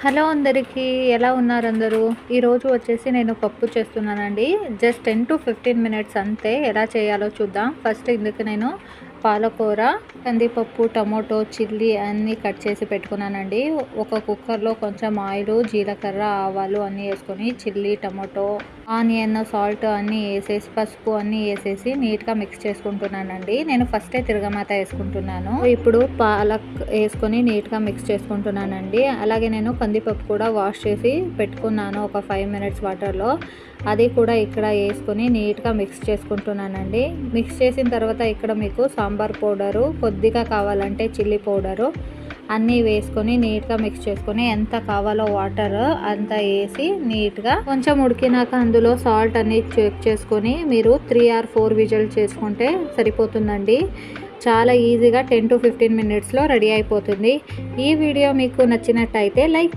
Hello అందరికీ, ఎలా ఉన్నారు అందరూ? ఈరోజు వచ్చేసి నేను పప్పు చేస్తున్నానండి. జస్ట్ 10 to 15 మినిట్స్ అంతే. ఎలా చేయాలో చూద్దాం. ఫస్ట్ ఇందుకు నేను పాలకూర, కందిపప్పు, టమోటో, చిల్లీ అన్నీ కట్ చేసి పెట్టుకున్నానండి. ఒక కుక్కర్లో కొంచెం ఆయిల్, జీలకర్ర, ఆవాలు అన్నీ వేసుకొని చిల్లీ, టమోటో, ఆనియన్, సాల్ట్ అన్నీ వేసేసి, పసుపు అన్నీ వేసేసి నీట్గా మిక్స్ చేసుకుంటున్నానండి. నేను ఫస్టే తిరగమాత వేసుకుంటున్నాను. ఇప్పుడు పాలక్ వేసుకొని నీట్గా మిక్స్ చేసుకుంటున్నానండి. అలాగే నేను కందిపప్పు కూడా వాష్ చేసి పెట్టుకున్నాను ఒక 5 మినిట్స్ వాటర్లో. అది కూడా ఇక్కడ వేసుకొని నీట్గా మిక్స్ చేసుకుంటున్నానండి. మిక్స్ చేసిన తర్వాత ఇక్కడ మీకు సాంబార్ పౌడరు, కొద్దిగా కావాలంటే చిల్లీ పౌడరు అన్నీ వేసుకొని నీట్గా మిక్స్ చేసుకొని ఎంత కావాలో వాటర్ అంతా వేసి నీట్గా కొంచెం ఉడికినాక అందులో సాల్ట్ అన్నీ చెక్ చేసుకొని మీరు 3 or 4 విజిల్ చేసుకుంటే సరిపోతుందండి. చాలా ఈజీగా 10 to 15 మినిట్స్లో రెడీ అయిపోతుంది. ఈ వీడియో మీకు నచ్చినట్టయితే లైక్